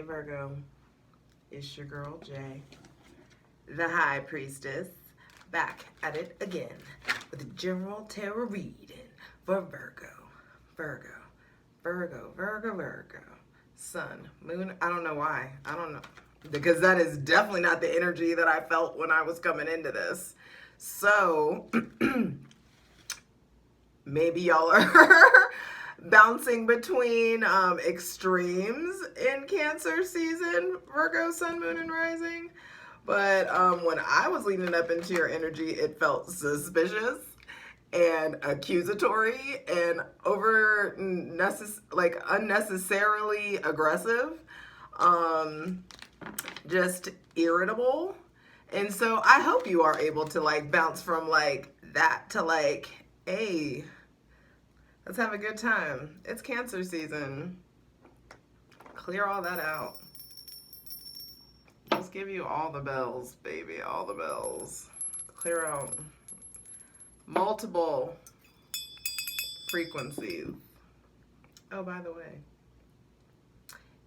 Hey Virgo, it's your girl Jay, the High Priestess, back at it again with a general tarot reading for Virgo, Sun, Moon. I don't know why. I don't know. Because that is definitely not the energy that I felt when I was coming into this. So, maybe y'all are bouncing between extremes in Cancer season, Virgo, Sun, Moon, and Rising. But when I was leading up into your energy, it felt suspicious and accusatory and unnecessarily aggressive, just irritable. And so I hope you are able to like bounce from like that to like, hey, let's have a good time. It's Cancer season. Clear all that out. Let's give you all the bells, baby, all the bells. Clear out multiple frequencies. Oh, by the way,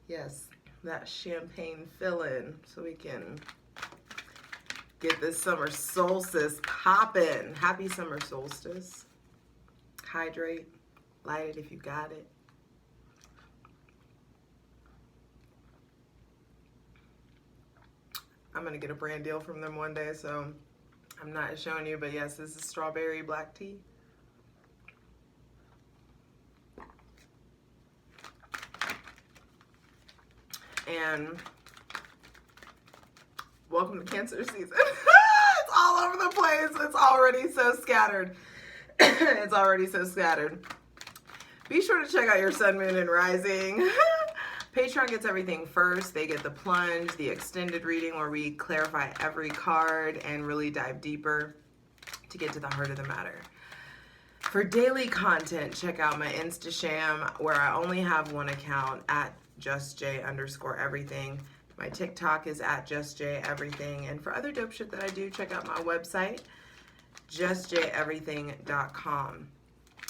yes, that champagne fill-in so we can get this summer solstice poppin'. Happy summer solstice. Hydrate, light it if you got it. I'm gonna get a brand deal from them one day, so I'm not showing you, but yes, this is strawberry black tea. And welcome to Cancer season. It's all over the place. It's already so scattered. It's already so scattered. Be sure to check out your Sun, Moon, and Rising. Patreon gets everything first. They get the plunge, the extended reading where we clarify every card and really dive deeper to get to the heart of the matter. For daily content, check out my Instasham where I only have one account at justj_everything. My TikTok is at justjeverything. And for other dope shit that I do, check out my website, justjeverything.com.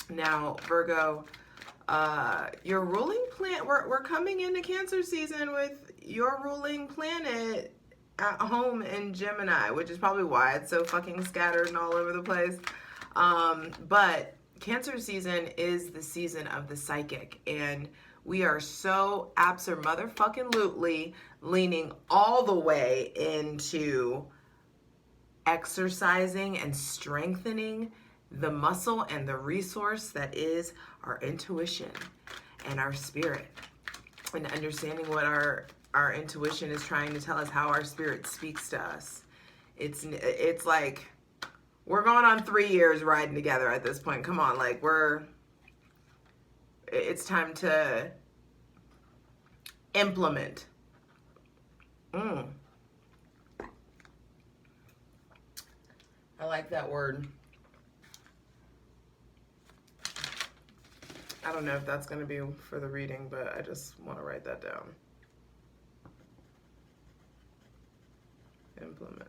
Now, Virgo, your ruling planet, we're coming into Cancer season with your ruling planet at home in Gemini, which is probably why it's so fucking scattered and all over the place. But Cancer season is the season of the psychic, and we are so abso-motherfucking-lutely leaning all the way into exercising and strengthening the muscle and the resource that is our intuition and our spirit, and understanding what our intuition is trying to tell us, how our spirit speaks to us. It's like we're going on 3 years riding together at this point. Come on, like it's time to implement. I like that word. I don't know if that's going to be for the reading, but I just want to write that down. Implement.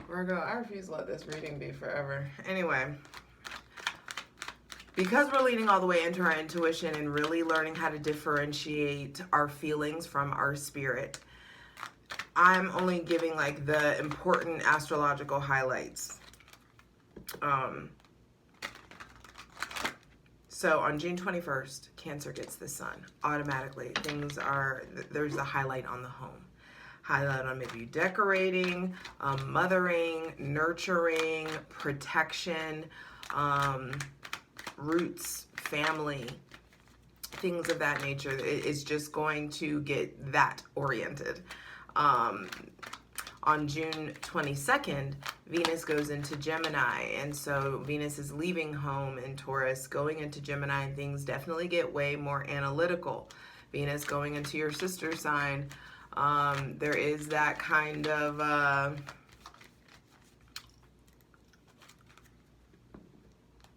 Virgo, I refuse to let this reading be forever. Anyway, because we're leaning all the way into our intuition and really learning how to differentiate our feelings from our spirit, I'm only giving like the important astrological highlights. So on June 21st, Cancer gets the sun. Automatically, there's a highlight on the home. Highlight on maybe decorating, mothering, nurturing, protection, roots, family, things of that nature. It's just going to get that oriented. On June 22nd, Venus goes into Gemini, and so Venus is leaving home in Taurus, going into Gemini, and things definitely get way more analytical. Venus going into your sister sign, there is that kind of I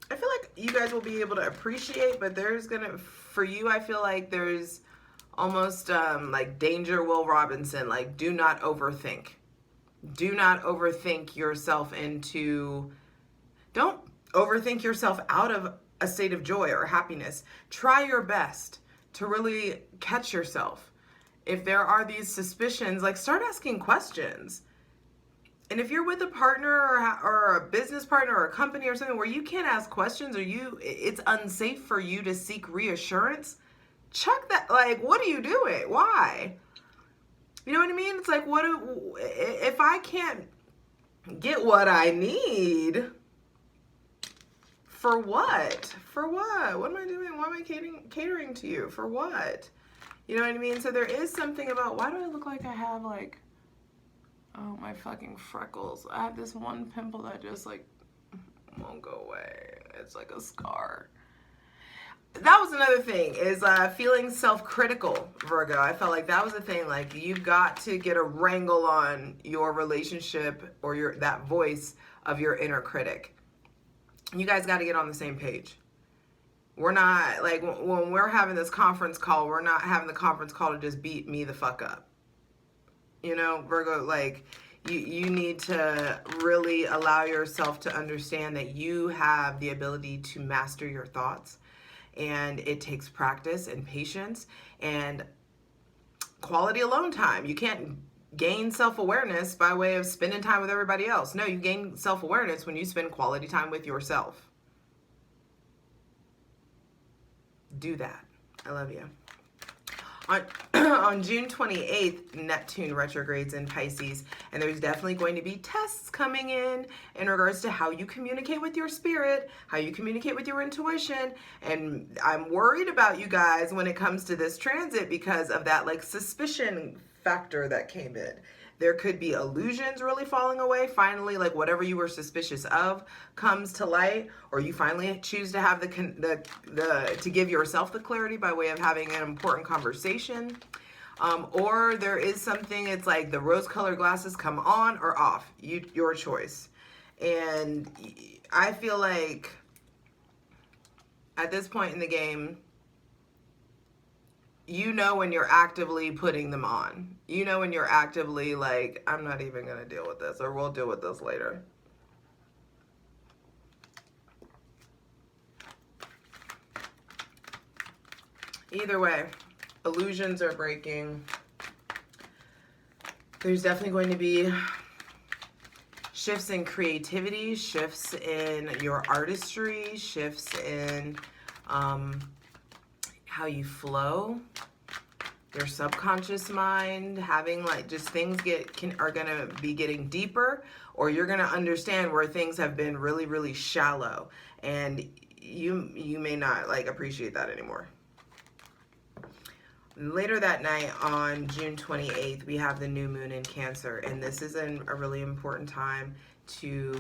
feel like you guys will be able to appreciate, but for you, I feel like there's almost like danger Will Robinson, like do not overthink. Do not overthink yourself don't overthink yourself out of a state of joy or happiness. Try your best to really catch yourself. If there are these suspicions, like start asking questions. And if you're with a partner or a business partner or a company or something where you can't ask questions or it's unsafe for you to seek reassurance, check that. Like, what are you doing? Why? You know what I mean? It's like, if I can't get what I need, for what? For what? What am I doing? Why am I catering to you? For what? You know what I mean? So there is something about, why do I look like I have like, oh, my fucking freckles. I have this one pimple that just like won't go away. It's like a scar. That was another thing, is feeling self-critical, Virgo. I felt like that was a thing. Like, you've got to get a wrangle on your relationship or that voice of your inner critic. You guys got to get on the same page. We're not, like, when we're having this conference call, we're not having the conference call to just beat me the fuck up. You know, Virgo, like, you need to really allow yourself to understand that you have the ability to master your thoughts. And it takes practice and patience and quality alone time. You can't gain self-awareness by way of spending time with everybody else. No, you gain self-awareness when you spend quality time with yourself. Do that. I love you. On June 28th, Neptune retrogrades in Pisces, and there's definitely going to be tests coming in regards to how you communicate with your spirit, how you communicate with your intuition, and I'm worried about you guys when it comes to this transit because of that like suspicion factor that came in. There could be illusions really falling away. Finally, like whatever you were suspicious of comes to light, or you finally choose to have to give yourself the clarity by way of having an important conversation. Or there is something, it's like the rose-colored glasses come on or off. Your choice. And I feel like at this point in the game, you know when you're actively putting them on. You know when you're actively like, I'm not even going to deal with this, or we'll deal with this later. Either way, illusions are breaking. There's definitely going to be shifts in creativity, shifts in your artistry, shifts in how you flow, your subconscious mind, having like just things are gonna be getting deeper, or you're gonna understand where things have been really, really shallow, and you may not like appreciate that anymore. Later that night on June 28th, we have the new moon in Cancer, and this is a really important time to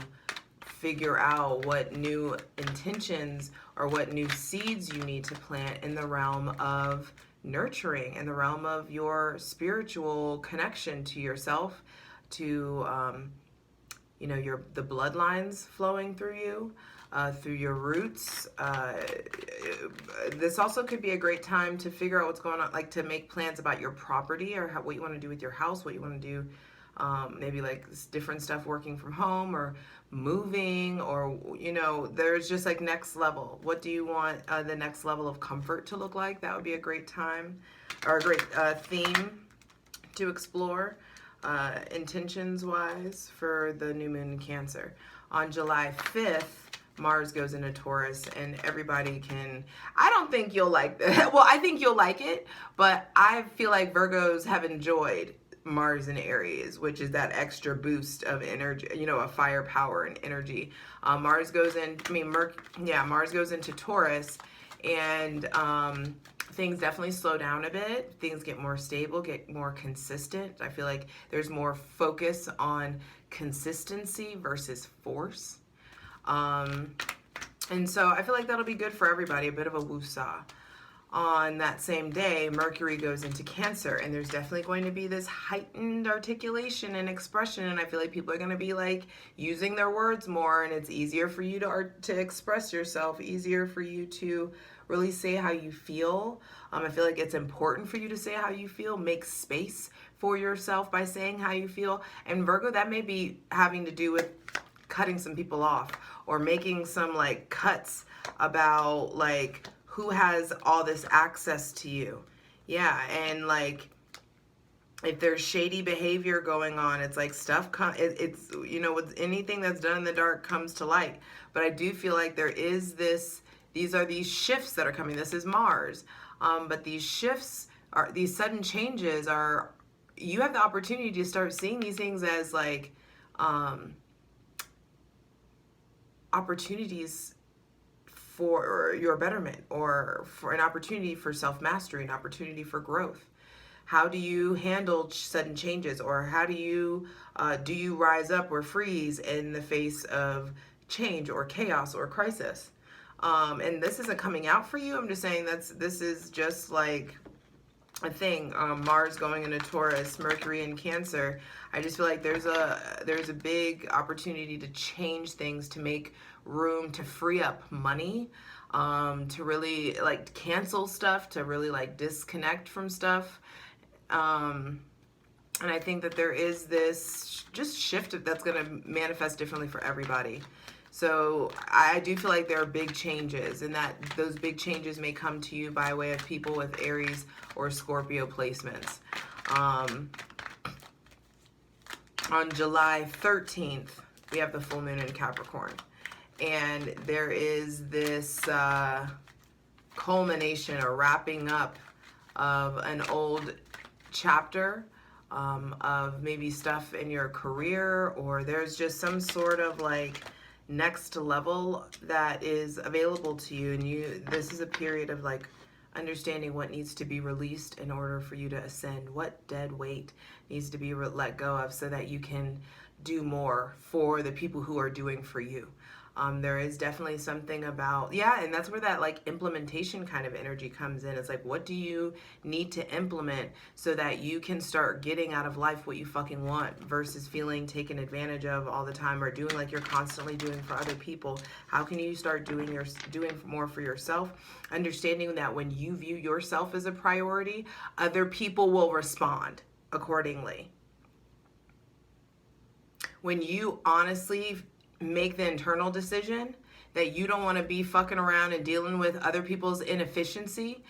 figure out what new intentions or what new seeds you need to plant in the realm of nurturing, in the realm of your spiritual connection to yourself, to the bloodlines flowing through you, through your roots. This also could be a great time to figure out what's going on, like to make plans about your property, or what you want to do with your house, what you want to do, maybe like different stuff, working from home or moving, or there's just like next level. What do you want the next level of comfort to look like? That would be a great time, or a great theme to explore intentions wise for the new moon in Cancer. On July 5th, Mars goes into Taurus, and everybody I don't think you'll like that. Well, I think you'll like it, but I feel like Virgos have enjoyed Mars in Aries, which is that extra boost of energy, a firepower and energy. Mars goes into Taurus, and things definitely slow down a bit. Things get more stable, get more consistent. I feel like there's more focus on consistency versus force. And so I feel like that'll be good for everybody, a bit of a woosah. On that same day, Mercury goes into Cancer, and there's definitely going to be this heightened articulation and expression, and I feel like people are going to be like using their words more, and it's easier for you to express yourself, easier for you to really say how you feel. I feel like it's important for you to say how you feel. Make space for yourself by saying how you feel. And Virgo, that may be having to do with cutting some people off or making some like cuts about like who has all this access to you. Yeah, and like if there's shady behavior going on, it's like stuff it's you know, with anything that's done in the dark comes to light. But I do feel like there is these shifts that are coming. This is Mars. But these shifts are, these sudden changes are, you have the opportunity to start seeing these things as like opportunities for your betterment, or for an opportunity for self-mastery, an opportunity for growth. How do you handle sudden changes, or how do you rise up or freeze in the face of change or chaos or crisis? And this isn't coming out for you. I'm just saying this is just like a thing. Mars going into Taurus, Mercury in Cancer. I just feel like there's a big opportunity to change things, to make room, to free up money, to really like cancel stuff, to really like disconnect from stuff. And I think that there is this just shift that's going to manifest differently for everybody. So I do feel like there are big changes, and that those big changes may come to you by way of people with Aries or Scorpio placements. On July 13th, we have the full moon in Capricorn. And there is this culmination or wrapping up of an old chapter of maybe stuff in your career, or there's just some sort of like next level that is available to you, and this is a period of like understanding what needs to be released in order for you to ascend, what dead weight needs to be let go of, so that you can do more for the people who are doing for you. There is definitely something about, yeah, and that's where that like implementation kind of energy comes in. It's like, what do you need to implement so that you can start getting out of life what you fucking want, versus feeling taken advantage of all the time, or doing like you're constantly doing for other people. How can you start doing more for yourself, understanding that when you view yourself as a priority, other people will respond accordingly. When you honestly make the internal decision that you don't want to be fucking around and dealing with other people's inefficiency,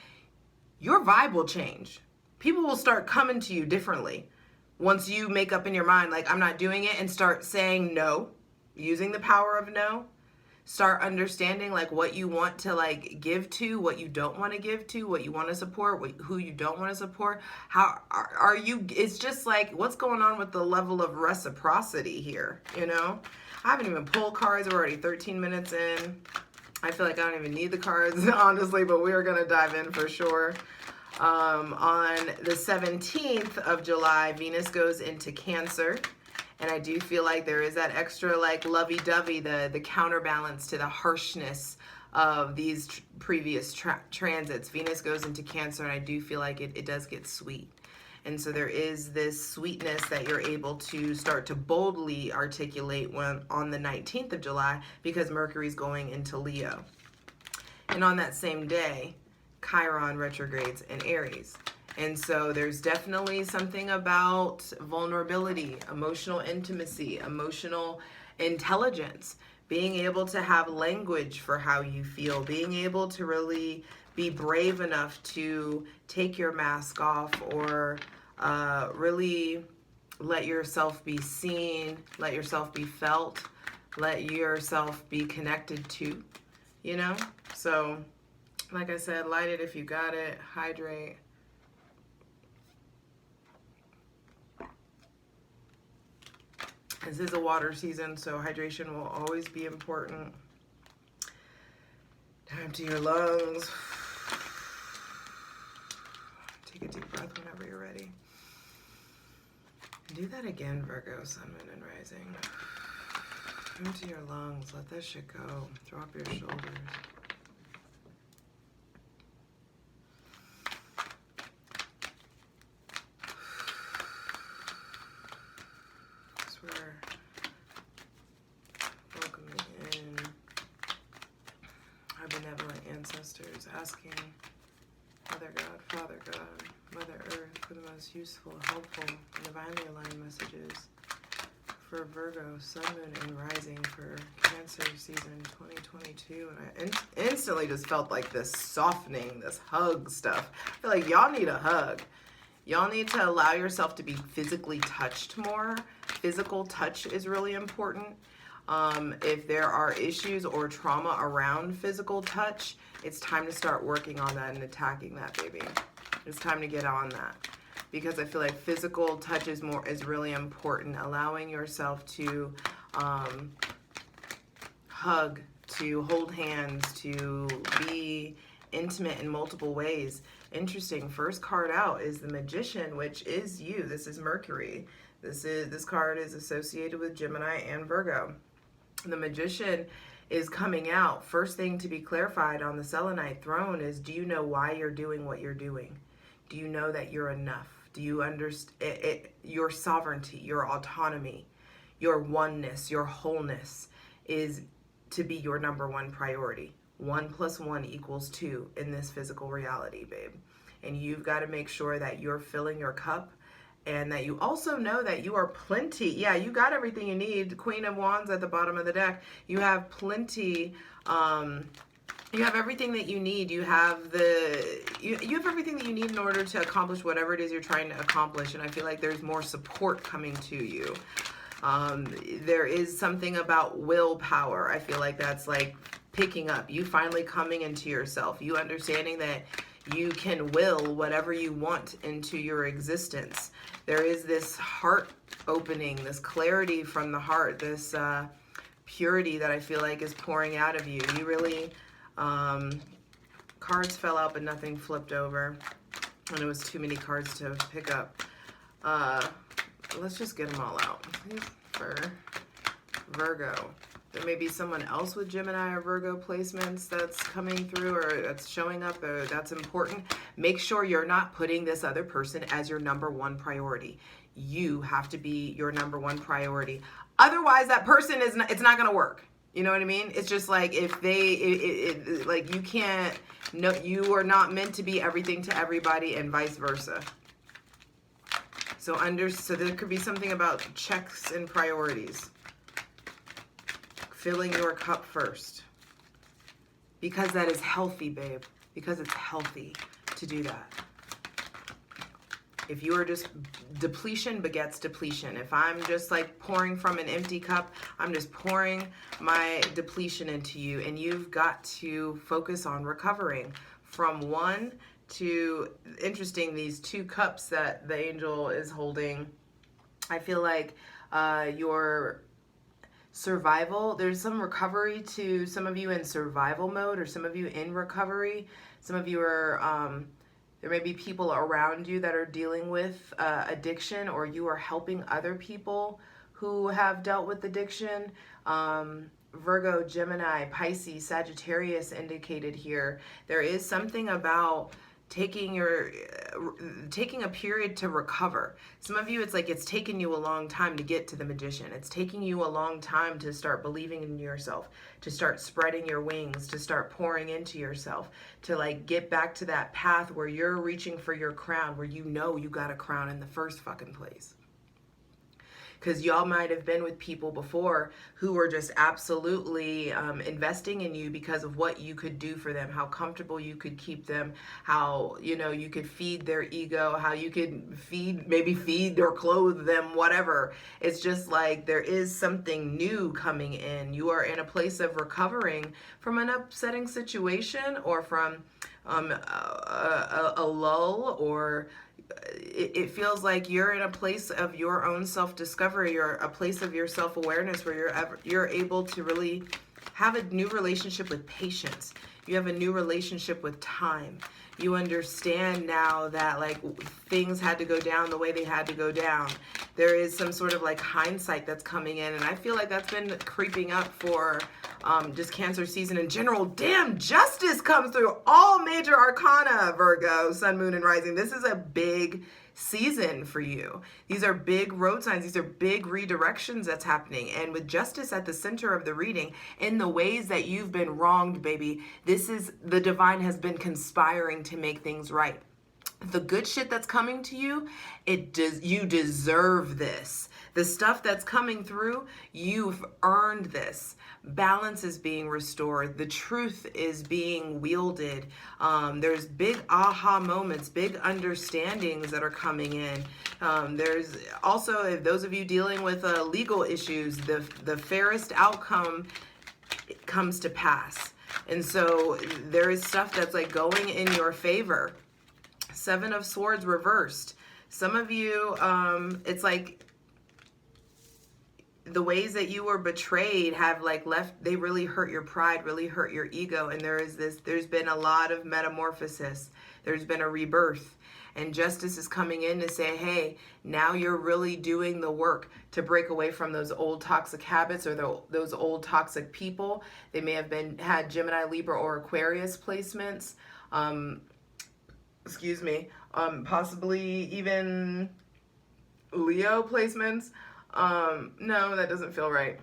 your vibe will change. People will start coming to you differently once you make up in your mind, like, I'm not doing it, and start saying no, using the power of no. Start understanding like what you want to like give to, what you don't want to give to, what you want to support, who you don't want to support. How are you? It's just like, what's going on with the level of reciprocity here, you know? I haven't even pulled cards. We're already 13 minutes in. I feel like I don't even need the cards, honestly, but we are going to dive in for sure. On the 17th of July, Venus goes into Cancer. And I do feel like there is that extra like lovey-dovey, the counterbalance to the harshness of these previous transits. Venus goes into Cancer, and I do feel like it does get sweet. And so there is this sweetness that you're able to start to boldly articulate on the 19th of July, because Mercury's going into Leo. And on that same day, Chiron retrogrades in Aries. And so there's definitely something about vulnerability, emotional intimacy, emotional intelligence, being able to have language for how you feel, being able to really be brave enough to take your mask off, or really let yourself be seen, let yourself be felt, let yourself be connected to, you know? So, like I said, light it if you got it, hydrate. This is a water season, so hydration will always be important. Empty your lungs. Take a deep breath whenever you're ready. Do that again, Virgo, Sun, Moon, and Rising. Empty your lungs. Let that shit go. Drop your shoulders. Ancestors, asking Mother God, Father God, Mother Earth for the most useful, helpful, and divinely aligned messages for Virgo, Sun, Moon, and Rising for Cancer season 2022. And I instantly just felt like this softening, this hug stuff. I feel like y'all need a hug. Y'all need to allow yourself to be physically touched more. Physical touch is really important. If there are issues or trauma around physical touch, it's time to start working on that and attacking that, baby. It's time to get on that. Because I feel like physical touch is really important. Allowing yourself to hug, to hold hands, to be intimate in multiple ways. Interesting. First card out is the Magician, which is you. This is Mercury. This card is associated with Gemini and Virgo. The Magician is coming out. First thing to be clarified on the Selenite throne is, do you know why you're doing what you're doing? Do you know that you're enough? Do you understand your sovereignty, your autonomy, your oneness, your wholeness is to be your number one priority? 1 + 1 = 2 in this physical reality, babe. And you've got to make sure that you're filling your cup and that you also know that you are plenty. Yeah, you got everything you need. Queen of Wands at the bottom of the deck. You have plenty. You have everything that you need. You have you have everything that you need in order to accomplish whatever it is you're trying to accomplish. And I feel like there's more support coming to you. There is something about willpower. I feel like that's like picking up. You finally coming into yourself. You understanding that you can will whatever you want into your existence. There is this heart opening, this clarity from the heart, this purity that I feel like is pouring out of you. You really, cards fell out but nothing flipped over. And it was too many cards to pick up. Let's just get them all out. For Virgo. There may be someone else with Gemini or Virgo placements that's coming through or that's showing up or that's important. Make sure you're not putting this other person as your number one priority. You have to be your number one priority. Otherwise, that person it's not going to work. You know what I mean? It's just like if like you can't, no, you are not meant to be everything to everybody and vice versa. So there could be something about checks and priorities. Filling your cup first. Because that is healthy, babe. Because it's healthy to do that. If you are just, depletion begets depletion. If I'm just like pouring from an empty cup, I'm just pouring my depletion into you. And you've got to focus on recovering from one to, interesting, these 2 cups that the angel is holding. I feel like your survival, there's some recovery to some of you in survival mode or some of you in recovery. Some of you are, there may be people around you that are dealing with addiction, or you are helping other people who have dealt with addiction. Virgo, Gemini, Pisces, Sagittarius indicated here. There is something about taking a period to recover. Some of you, it's like it's taken you a long time to get to the Magician. It's taking you a long time to start believing in yourself, to start spreading your wings, to start pouring into yourself, to like get back to that path where you're reaching for your crown, where you know you got a crown in the first fucking place. Because y'all might have been with people before who were just absolutely investing in you because of what you could do for them, how comfortable you could keep them, how, you know, you could feed their ego, how you could maybe feed or clothe them, whatever. It's just like there is something new coming in. You are in a place of recovering from an upsetting situation or from a lull, or it feels like you're in a place of your own self-discovery. You're a place of your self-awareness where you're able to really have a new relationship with patience. You have a new relationship with time. You understand now that like things had to go down the way they had to go down. There is some sort of like hindsight that's coming in, and I feel like that's been creeping up for just Cancer season in general. Damn, justice comes through. All major arcana, Virgo, Sun, Moon, and Rising. This is a big season for you. These are big road signs. These are big redirections that's happening. And with justice at the center of the reading, in the ways that you've been wronged, baby, this is, the divine has been conspiring to make things right. The good shit that's coming to you, you deserve this. The stuff that's coming through, you've earned this. Balance is being restored. The truth is being wielded. There's big aha moments, big understandings that are coming in. There's also, if those of you dealing with legal issues, the fairest outcome comes to pass. And so there is stuff that's like going in your favor. 7 of Swords reversed. Some of you, it's like the ways that you were betrayed have like they really hurt your pride, really hurt your ego. And there's been a lot of metamorphosis. There's been a rebirth. And justice is coming in to say, hey, now you're really doing the work to break away from those old toxic habits or those old toxic people. They may have had Gemini, Libra, or Aquarius placements. Possibly even Leo placements. No, that doesn't feel right.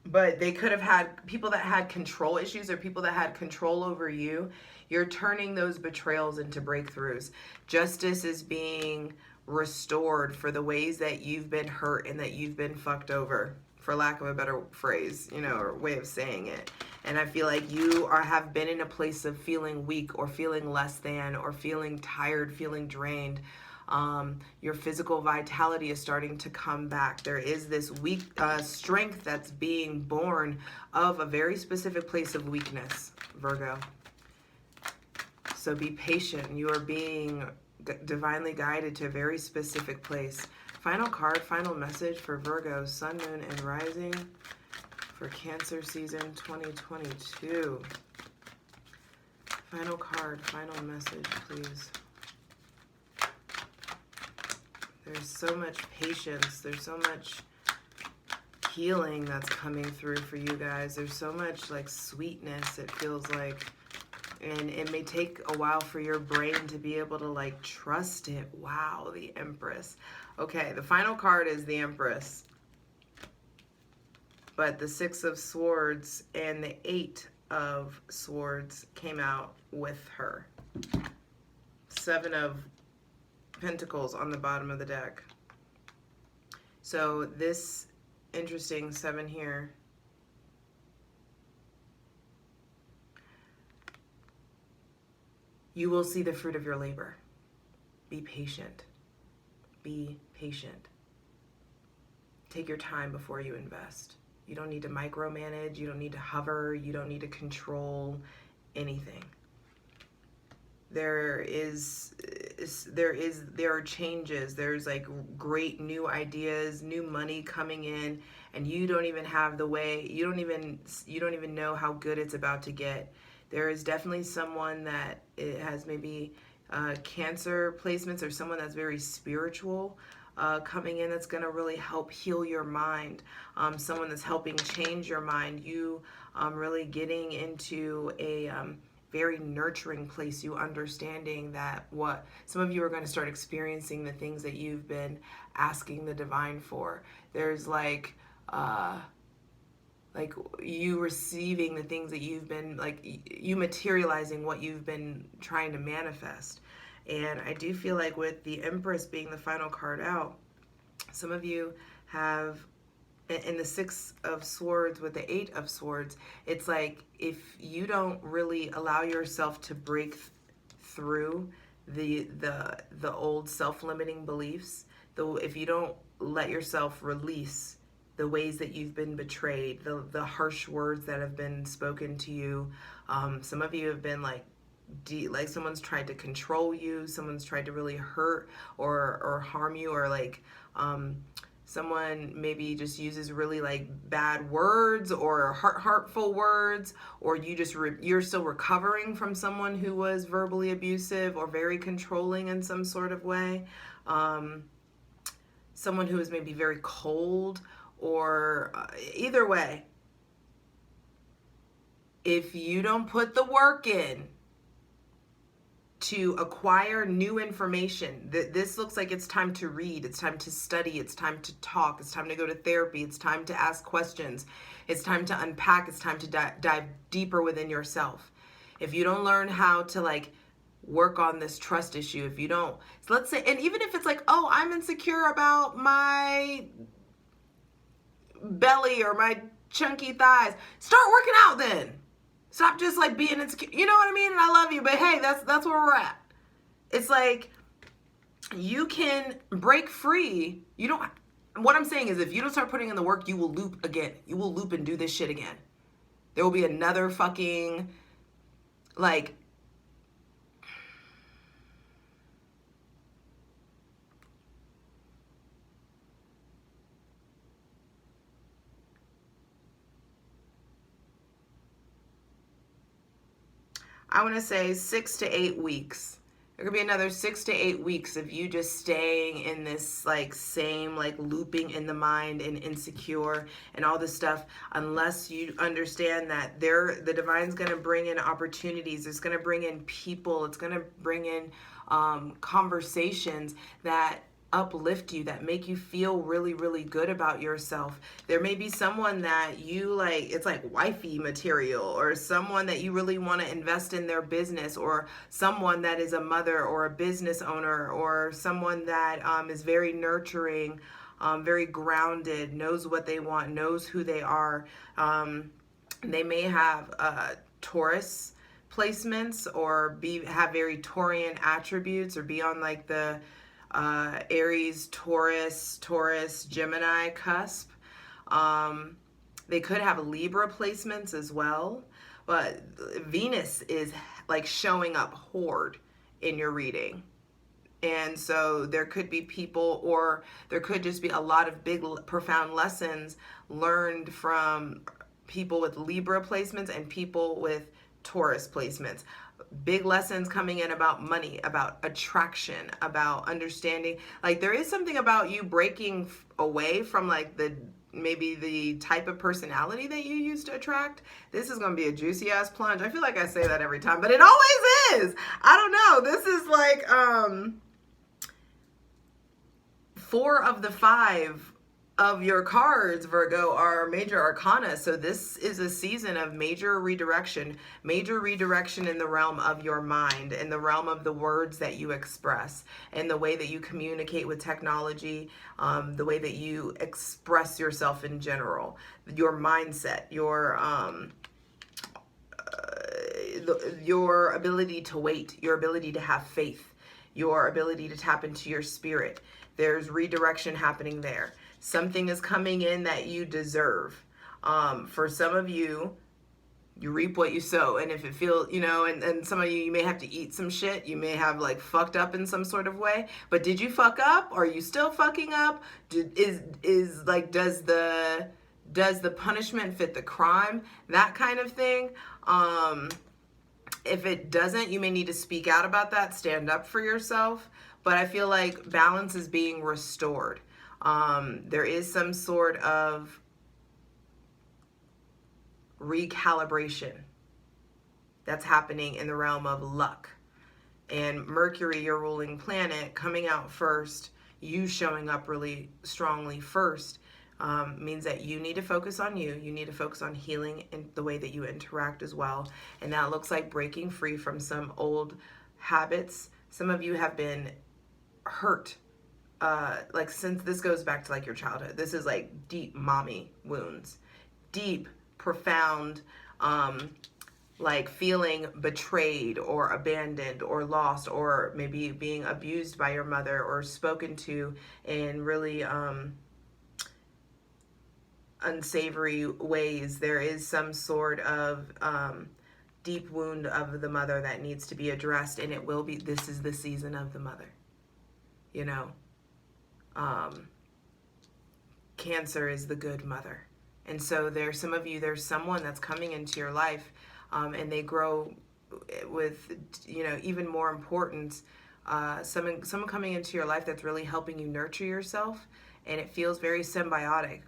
But they could have had people that had control issues or people that had control over you. You're turning those betrayals into breakthroughs. Justice is being restored for the ways that you've been hurt and that you've been fucked over, for lack of a better phrase, or way of saying it. And I feel like you have been in a place of feeling weak or feeling less than or feeling tired, feeling drained. Your physical vitality is starting to come back. There is this weak strength that's being born of a very specific place of weakness, Virgo. So be patient. You are being divinely guided to a very specific place. Final card, final message for Virgo, Sun, Moon, and Rising for Cancer season 2022. Final card, final message, please. There's so much patience. There's so much healing that's coming through for you guys. There's so much like sweetness, it feels like. And it may take a while for your brain to be able to like trust it. Wow, the Empress. Okay, the final card is the Empress. But the 6 of Swords and the 8 of Swords came out with her. 7 of Pentacles on the bottom of the deck. So this interesting 7 here. You will see the fruit of your labor. Be patient. Be patient. Take your time before you invest. You don't need to micromanage. You don't need to hover. You don't need to control anything. There are changes. There's like great new ideas, new money coming in, and you don't even have the way. You don't even know how good it's about to get. There is definitely someone that it has maybe Cancer placements or someone that's very spiritual coming in that's going to really help heal your mind. Someone that's helping change your mind. You really getting into a very nurturing place. You understanding that what some of you are going to start experiencing the things that you've been asking the divine for. There's like you receiving the things that you've been, like you materializing what you've been trying to manifest. And I do feel like with the Empress being the final card out, some of you have, in the 6 of Swords with the 8 of Swords, it's like if you don't really allow yourself to break through the old self-limiting beliefs, if you don't let yourself release the ways that you've been betrayed, the harsh words that have been spoken to you. Some of you have been like someone's tried to control you, someone's tried to really hurt or harm you, or like someone maybe just uses really like bad words or hurtful words, or you're still recovering from someone who was verbally abusive or very controlling in some sort of way. Someone who is maybe very cold, or either way, if you don't put the work in to acquire new information, this looks like it's time to read, it's time to study, it's time to talk, it's time to go to therapy, it's time to ask questions, it's time to unpack, it's time to dive deeper within yourself. if you don't learn how to like work on this trust issue, if you don't, so let's say, and even if it's like, oh, I'm insecure about my belly or my chunky thighs, start working out then. Stop just like being insecure. You know what I mean? And I love you, but hey, that's where we're at. It's like you can break free. You don't, what I'm saying is if you don't start putting in the work, you will loop again. You will loop and do this shit again. There will be another fucking like I want to say 6 to 8 weeks. There could be another 6 to 8 weeks of you just staying in this like same like looping in the mind and insecure and all this stuff, unless you understand that the divine's going to bring in opportunities. It's going to bring in people. It's going to bring in conversations that uplift you, that make you feel really, really good about yourself. There may be someone that you like, it's like wifey material, or someone that you really want to invest in their business, or someone that is a mother or a business owner, or someone that is very nurturing, very grounded, knows what they want, knows who they are. They may have Taurus placements, or have very Taurian attributes, or be on like the Aries, Taurus, Gemini cusp. They could have Libra placements as well, but Venus is like showing up hard in your reading. And so there could be people, or there could just be a lot of big, profound lessons learned from people with Libra placements and people with Taurus placements. Big lessons coming in about money, about attraction, about understanding. Like there is something about you breaking away from like maybe the type of personality that you used to attract. This is going to be a juicy ass plunge. I feel like I say that every time, but it always is. I don't know. This is like 4 of the 5 of your cards, Virgo, are major arcana. So this is a season of major redirection in the realm of your mind, in the realm of the words that you express, and the way that you communicate with technology, the way that you express yourself in general, your mindset, your ability to wait, your ability to have faith, your ability to tap into your spirit. There's redirection happening there. Something is coming in that you deserve. For some of you, you reap what you sow. And if it feels, and some of you may have to eat some shit. You may have like fucked up in some sort of way. But did you fuck up? Are you still fucking up? Does the punishment fit the crime? That kind of thing. If it doesn't, you may need to speak out about that. Stand up for yourself. But I feel like balance is being restored. There is some sort of recalibration that's happening in the realm of luck. And Mercury, your ruling planet, coming out first, you showing up really strongly first, means that you need to focus on you. You need to focus on healing in the way that you interact as well. And that looks like breaking free from some old habits. Some of you have been hurt. Like since this goes back to like your childhood, this is like deep mommy wounds, deep, profound, like feeling betrayed or abandoned or lost, or maybe being abused by your mother or spoken to in really unsavory ways. There is some sort of deep wound of the mother that needs to be addressed, and it will be, this is the season of the mother, Cancer is the good mother. And so there's some of you, there's someone that's coming into your life, and they grow with, even more importance, someone coming into your life that's really helping you nurture yourself. And it feels very symbiotic.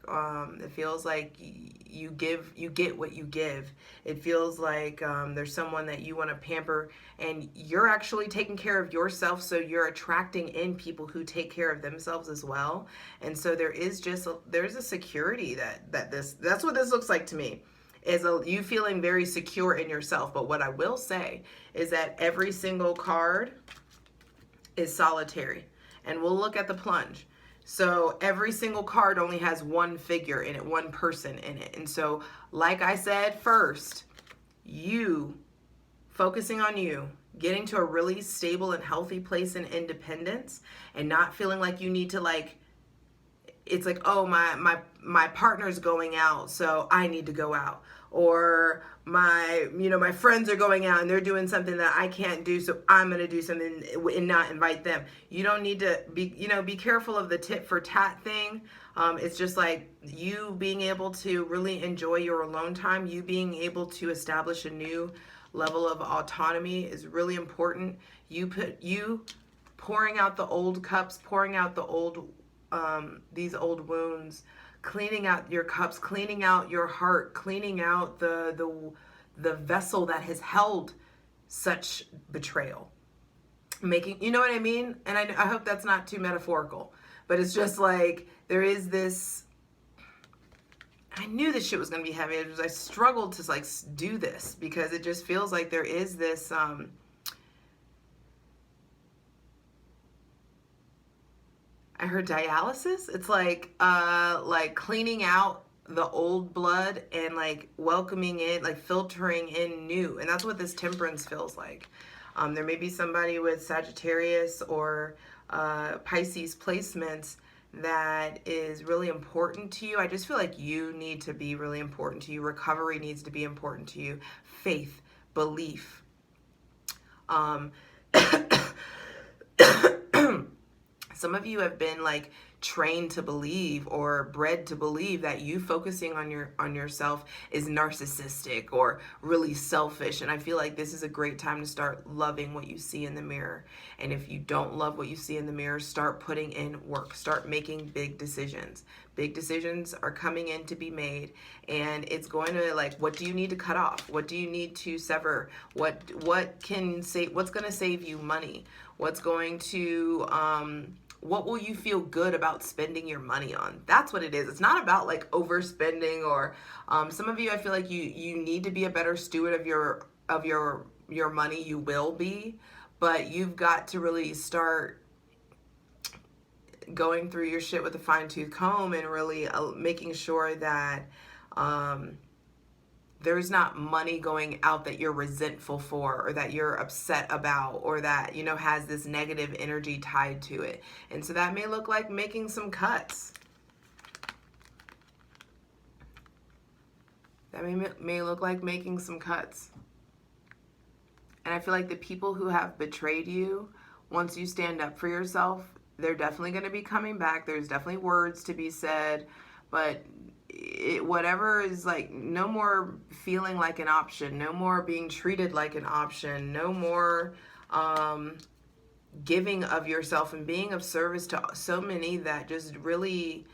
It feels like you get what you give. It feels like there's someone that you want to pamper, and you're actually taking care of yourself, so you're attracting in people who take care of themselves as well. And so there is there's a security that's what this looks like to me. is you feeling very secure in yourself. But what I will say is that every single card is solitary. And we'll look at the plunge. So every single card only has one figure in it, one person in it. And so, like I said first, you focusing on you, getting to a really stable and healthy place in independence, and not feeling like you need to, like, it's like, oh, my partner's going out, so I need to go out. Or my friends are going out and they're doing something that I can't do, so I'm going to do something and not invite them. You don't need to be careful of the tit for tat thing. It's just like you being able to really enjoy your alone time, you being able to establish a new level of autonomy is really important. You pouring out the old cups, pouring out the old these old wounds, cleaning out your cups, cleaning out your heart, cleaning out the vessel that has held such betrayal. You know what I mean? And I hope that's not too metaphorical, but it's just like there is this. I knew this shit was gonna be heavy. I struggled to like do this because it just feels like there is this. I heard dialysis. It's like cleaning out the old blood and like welcoming in, like filtering in new. And that's what this temperance feels like. There may be somebody with Sagittarius or Pisces placements that is really important to you. I just feel like you need to be really important to you. Recovery needs to be important to you. Faith, belief. Some of you have been like trained to believe or bred to believe that you focusing on yourself is narcissistic or really selfish. And I feel like this is a great time to start loving what you see in the mirror. And if you don't love what you see in the mirror, start putting in work. Start making big decisions. Big decisions are coming in to be made, and it's going to, like, what do you need to cut off? What do you need to sever? What's going to save you money? What's going to what will you feel good about spending your money on? That's what it is. It's not about like overspending or some of you, I feel like you need to be a better steward of your money. You will be, but you've got to really start going through your shit with a fine-tooth comb and really making sure that there's not money going out that you're resentful for or that you're upset about or that, has this negative energy tied to it. And so that may look like making some cuts. That may look like making some cuts. And I feel like the people who have betrayed you, once you stand up for yourself, they're definitely going to be coming back. There's definitely words to be said, but whatever is like, no more feeling like an option, no more being treated like an option, no more giving of yourself and being of service to so many that just really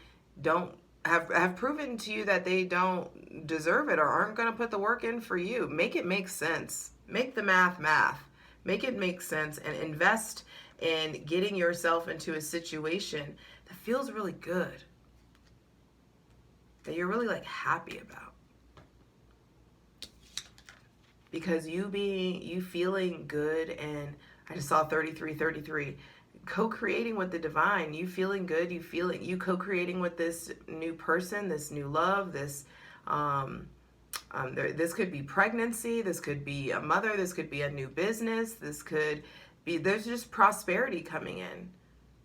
don't have proven to you that they don't deserve it or aren't going to put the work in for you. Make it make sense. Make the math. Make it make sense and invest in getting yourself into a situation that feels really good, that you're really like happy about. Because you feeling good, and I just saw 33, co-creating with the divine, you feeling good, you co-creating with this new person, this new love, this this could be pregnancy, this could be a mother, this could be a new business, there's just prosperity coming in,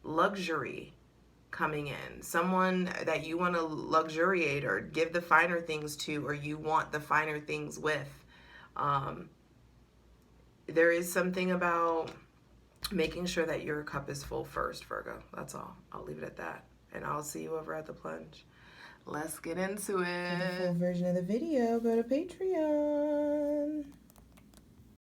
luxury coming in, someone that you want to luxuriate or give the finer things to, or you want the finer things with. There is something about making sure that your cup is full first, Virgo. That's all. I'll leave it at that. And I'll see you over at the plunge. Let's get into it. For the full version of the video, go to Patreon.